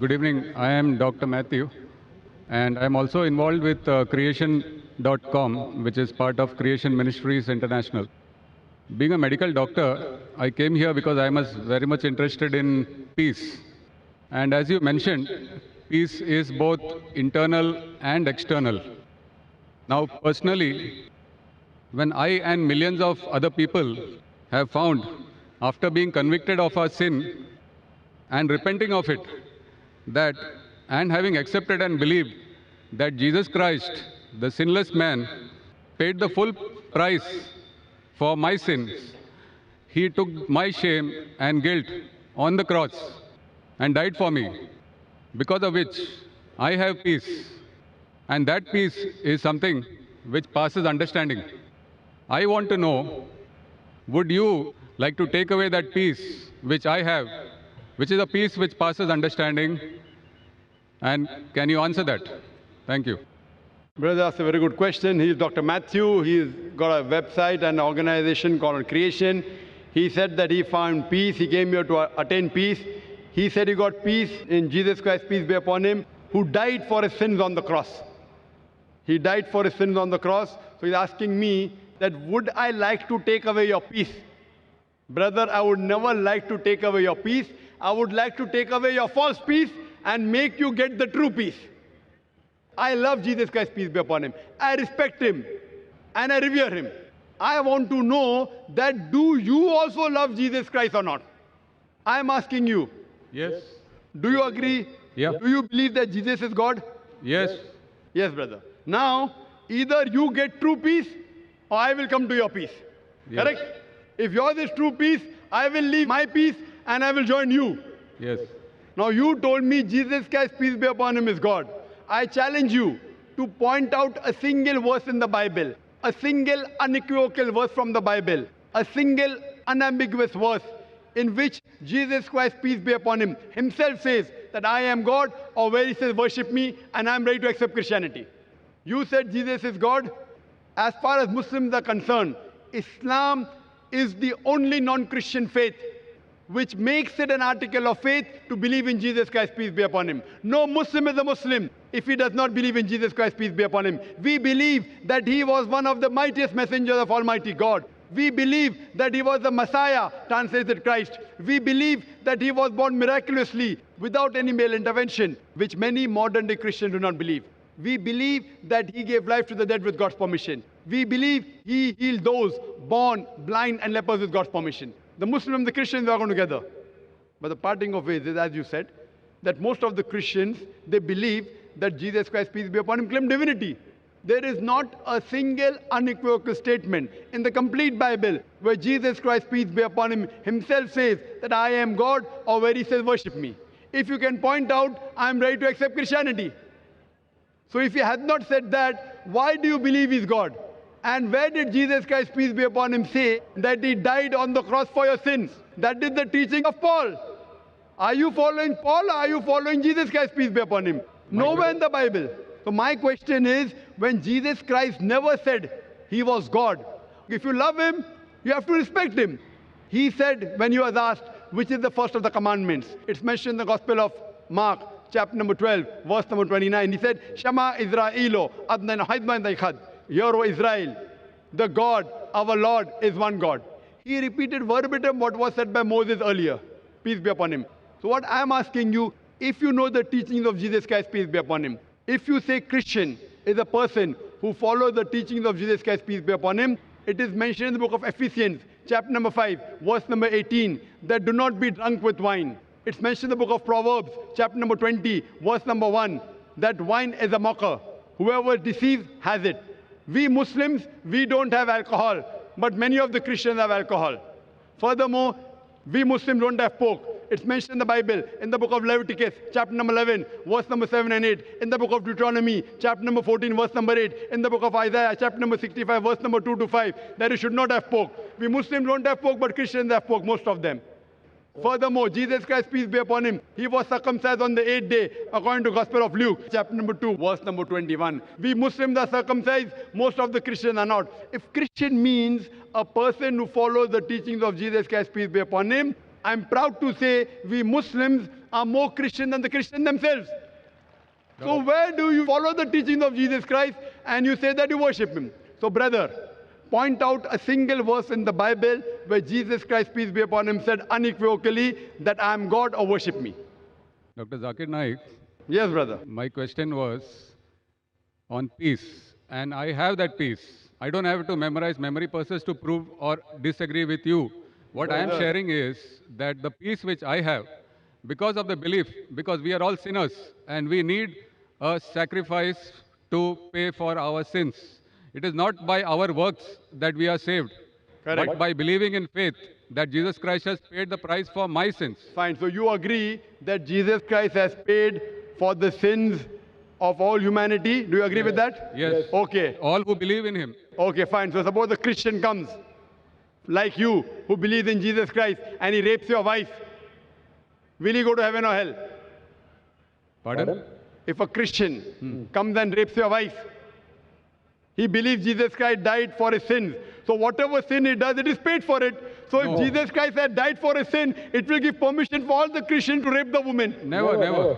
Good evening. I am Dr. Mathew, and I am also involved with creation.com, which is part of Creation Ministries International. Being a medical doctor, I came here because I was very much interested in peace. And as you mentioned, peace is both internal and external. Now, personally, when I and millions of other people have found, after being convicted of our sin and repenting of it, that and having accepted and believed that Jesus Christ, the sinless man, paid the full price for my sins. He took my shame and guilt on the cross and died for me, because of which I have peace. And that peace is something which passes understanding. I want to know, would you like to take away that peace which I have, which is a peace which passes understanding? And can you answer that? Thank you. Brother, that's a very good question. He's Dr. Mathew. He's got a website and organization called Creation. He said that he found peace. He came here to attain peace. He said he got peace in Jesus Christ, peace be upon him, who died for his sins on the cross. He died for his sins on the cross. So he's asking me that would I like to take away your peace? Brother, I would never like to take away your peace. I would like to take away your false peace and make you get the true peace. I love Jesus Christ, peace be upon him. I respect him and I revere him. I want to know that do you also love Jesus Christ or not? I am asking you. Yes. Do you agree? Yeah. Do you believe that Jesus is God? Yes. Yes, brother. Now, either you get true peace or I will come to your peace. Yes. Correct? If yours is true peace, I will leave my peace and I will join you. Yes. Now, you told me Jesus Christ, peace be upon him, is God. I challenge you to point out a single verse in the Bible, a single unequivocal verse from the Bible, a single unambiguous verse in which Jesus Christ, peace be upon him, himself says that I am God, or where he says worship me and I am ready to accept Christianity. You said Jesus is God. As far as Muslims are concerned, Islam is the only non-Christian faith which makes it an article of faith to believe in Jesus Christ, peace be upon him. No Muslim is a Muslim if he does not believe in Jesus Christ, peace be upon him. We believe that he was one of the mightiest messengers of Almighty God. We believe that he was the Messiah, translated Christ. We believe that he was born miraculously without any male intervention, which many modern-day Christians do not believe. We believe that he gave life to the dead with God's permission. We believe he healed those born blind and lepers with God's permission. The Muslims and the Christians are going together. But the parting of ways is, as you said, that most of the Christians, they believe that Jesus Christ, peace be upon him, claimed divinity. There is not a single unequivocal statement in the complete Bible where Jesus Christ, peace be upon him, himself says that I am God, or where he says worship me. If you can point out, I am ready to accept Christianity. So if he has not said that, why do you believe he's God? And where did Jesus Christ, peace be upon him, say that he died on the cross for your sins? That is the teaching of Paul. Are you following Paul, or are you following Jesus Christ, peace be upon him? Nowhere in the Bible. So my question is, when Jesus Christ never said he was God, if you love him, you have to respect him. He said, when he was asked, which is the first of the commandments? It's mentioned in the Gospel of Mark, chapter number 12, verse number 29. He said, Shema Israelo, Adnan Haidman Daikhad. Hear, O Israel, the God, our Lord, is one God. He repeated verbatim what was said by Moses earlier. Peace be upon him. So what I am asking you, if you know the teachings of Jesus Christ, peace be upon him, if you say Christian is a person who follows the teachings of Jesus Christ, peace be upon him, it is mentioned in the book of Ephesians, chapter number 5, verse number 18, that do not be drunk with wine. It's mentioned in the book of Proverbs, chapter number 20, verse number 1, that wine is a mocker. Whoever deceives has it. We Muslims, we don't have alcohol, but many of the Christians have alcohol. Furthermore, we Muslims don't have pork. It's mentioned in the Bible, in the book of Leviticus, chapter number 11, verse number 7 and 8, in the book of Deuteronomy, chapter number 14, verse number 8, in the book of Isaiah, chapter number 65, verse number 2 to 5, that you should not have pork. We Muslims don't have pork, but Christians have pork, most of them. Furthermore, Jesus Christ, peace be upon him, he was circumcised on the 8th day, according to Gospel of Luke, chapter number 2, verse number 21. We Muslims are circumcised, most of the Christians are not. If Christian means a person who follows the teachings of Jesus Christ, peace be upon him, I'm proud to say we Muslims are more Christian than the Christians themselves. So where do you follow the teachings of Jesus Christ and you say that you worship him? So brother, point out a single verse in the Bible where Jesus Christ, peace be upon him, said unequivocally that I am God or worship me. Dr. Zakir Naik, Yes, brother. my question was on peace. And I have that peace. I don't have to memorize memory purposes to prove or disagree with you. What I am sharing is that the peace which I have, because of the belief, because we are all sinners and we need a sacrifice to pay for our sins. It is not by our works that we are saved, Correct. but by believing in faith that Jesus Christ has paid the price for my sins. Fine. So you agree that Jesus Christ has paid for the sins of all humanity. Do you agree with that? Yes. Okay. All who believe in him. Okay, fine. So suppose a Christian comes, like you, who believes in Jesus Christ, and he rapes your wife. Will he go to heaven or hell? Pardon? If a Christian comes and rapes your wife, he believes Jesus Christ died for his sins. So whatever sin he does, it is paid for it. So if Jesus Christ had died for his sin, it will give permission for all the Christians to rape the woman. Never, never.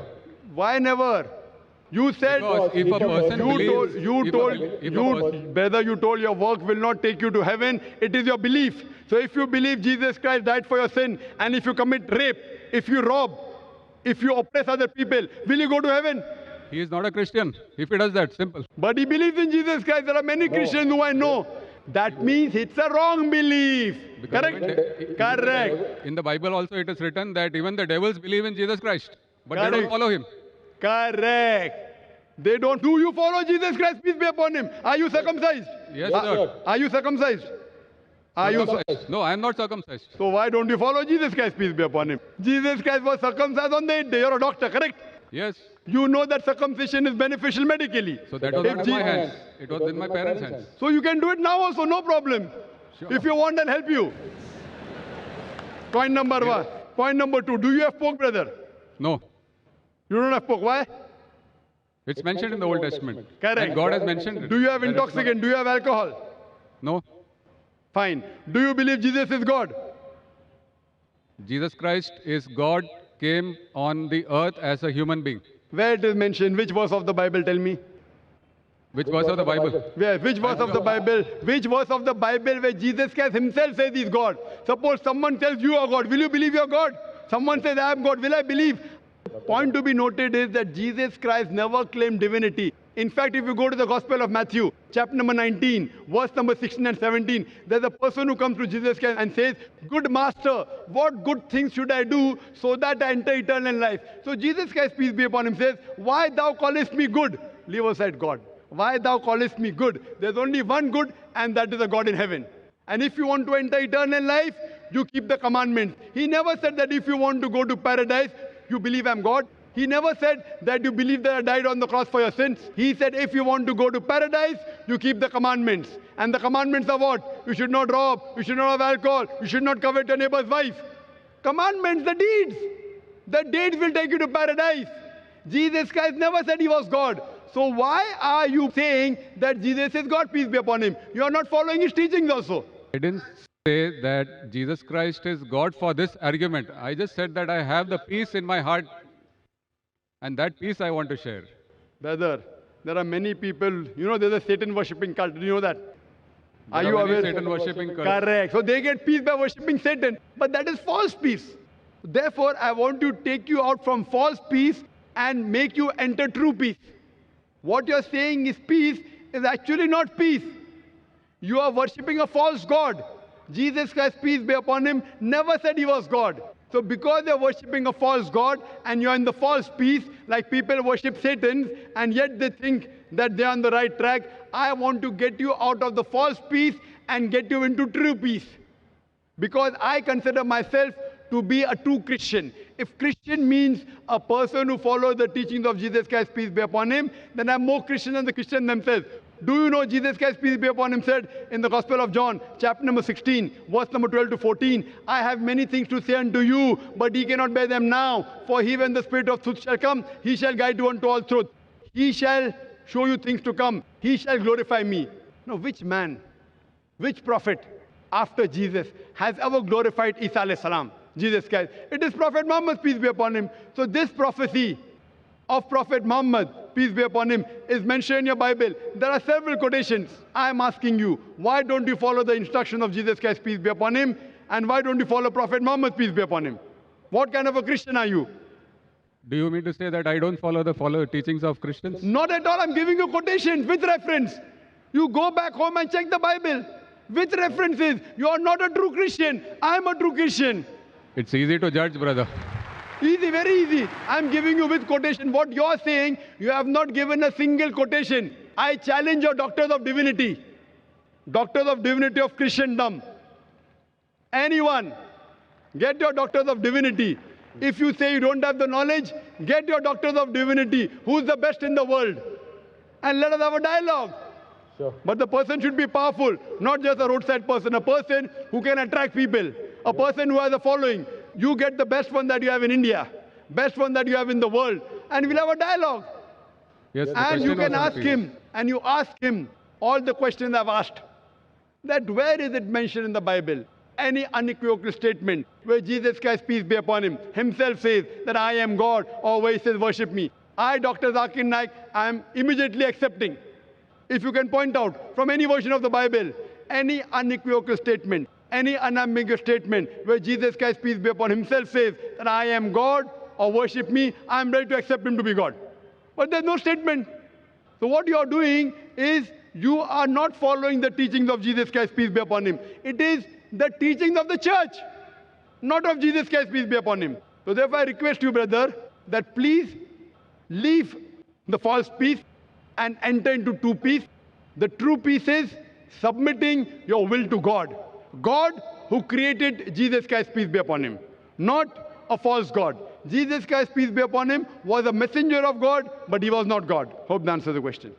Why never? You said, Because if a person brother, you told your work will not take you to heaven. It is your belief. So if you believe Jesus Christ died for your sin, and if you commit rape, if you rob, if you oppress other people, will you go to heaven? He is not a Christian if he does that, simple. But he believes in Jesus Christ. There are many Christians who I know. That means it's a wrong belief. Because Correct? Correct. In the Bible also it is written that even the devils believe in Jesus Christ, but they don't follow him. Correct. They don't. Do you follow Jesus Christ? Peace be upon him. Are you circumcised? Yes, sir. Are you circumcised? Are you? No, I am not circumcised. So why don't you follow Jesus Christ? Peace be upon him. Jesus Christ was circumcised on the 8th day. You're a doctor, correct? Yes. You know that circumcision is beneficial medically. So that was not in my hands. It was in my parents' hands. So you can do it now also, no problem. Sure. If you want, I'll help you. Point number one. Point number two. Do you have pork, brother? No. You don't have pork. Why? It's mentioned in the Old Testament. Correct. And God has mentioned it. Do you have That it's intoxicant? Do you have alcohol? No. Fine. Do you believe Jesus is God? Jesus Christ is God, came on the earth as a human being. Where it is mentioned? Which verse of the Bible? Tell me. Which verse of the Bible? Where? Which verse of the Bible? Which verse of the Bible where Jesus Christ himself says he's God? Suppose someone tells you are God. Will you believe you're God? Someone says I am God. Will I believe? Point to be noted is that Jesus Christ never claimed divinity. In fact, if you go to the Gospel of Mathew, chapter number 19, verse number 16 and 17, there's a person who comes to Jesus Christ and says, "Good master, what good things should I do so that I enter eternal life?" So Jesus Christ, peace be upon him, says, "Why thou callest me good?" Leave aside God. "Why thou callest me good?" There's only one good, and that is a God in heaven. And if you want to enter eternal life, you keep the commandments. He never said that if you want to go to paradise, you believe I'm God. He never said that you believe that I died on the cross for your sins. He said if you want to go to paradise, you keep the commandments. And the commandments are what? You should not rob, you should not have alcohol, you should not covet your neighbor's wife. Commandments, the deeds. The deeds will take you to paradise. Jesus Christ never said he was God. So why are you saying that Jesus is God, peace be upon him? You are not following his teachings also. I didn't say that Jesus Christ is God for this argument. I just said that I have the peace in my heart, and that peace I want to share. Brother, there are many people, you know, there's a Satan worshipping cult. Do you know that? Are There you many aware? Satan worshipping cults. Correct. So they get peace by worshipping Satan. But that is false peace. Therefore, I want to take you out from false peace and make you enter true peace. What you're saying is peace is actually not peace. You are worshipping a false God. Jesus Christ, peace be upon him, never said he was God. So because you're worshipping a false God and you're in the false peace, like people worship Satan, and yet they think that they're on the right track, I want to get you out of the false peace and get you into true peace. Because I consider myself to be a true Christian. If Christian means a person who follows the teachings of Jesus Christ, peace be upon him, then I'm more Christian than the Christians themselves. Do you know Jesus Christ, peace be upon him, said in the Gospel of John, chapter number 16, verse number 12 to 14, "I have many things to say unto you, but ye cannot bear them now. For he, when the Spirit of truth shall come, he shall guide you unto all truth. He shall show you things to come. He shall glorify me." Now, which man, which prophet after Jesus has ever glorified Isa alayhi salam? Jesus Christ. It is Prophet Muhammad, peace be upon him. So this prophecy of Prophet Muhammad, peace be upon him, is mentioned in your Bible. There are several quotations. I am asking you, why don't you follow the instruction of Jesus Christ, peace be upon him? And why don't you follow Prophet Muhammad, peace be upon him? What kind of a Christian are you? Do you mean to say that I don't follow the teachings of Christians? Not at all. I'm giving you quotations with reference. You go back home and check the Bible with references. You are not a true Christian. I am a true Christian. It's easy to judge, brother. Easy, very easy. I'm giving you with quotation. What you're saying, you have not given a single quotation. I challenge your doctors of divinity. Doctors of divinity of Christendom. Anyone, get your doctors of divinity. If you say you don't have the knowledge, get your doctors of divinity. Who's the best in the world? And let us have a dialogue. Sure. But the person should be powerful, not just a roadside person, a person who can attract people, a person who has a following. You get the best one that you have in India, best one that you have in the world, and we'll have a dialogue. Yes, And you can ask him, and you ask him all the questions I've asked. That where is it mentioned in the Bible? Any unequivocal statement where Jesus Christ, peace be upon him, himself says that I am God, or where he says worship me. I, Dr. Zakir Naik, I am immediately accepting. If you can point out from any version of the Bible, any unequivocal statement, any unambiguous statement where Jesus Christ, peace be upon himself, says that I am God or worship me, I am ready to accept him to be God. But there's no statement. So what you are doing is you are not following the teachings of Jesus Christ, peace be upon him. It is the teachings of the church, not of Jesus Christ, peace be upon him. So therefore I request you, brother, that please leave the false peace and enter into true peace. The true peace is submitting your will to God. God who created Jesus Christ, peace be upon him, not a false God. Jesus Christ, peace be upon him, was a messenger of God, but he was not God. Hope that answers the question.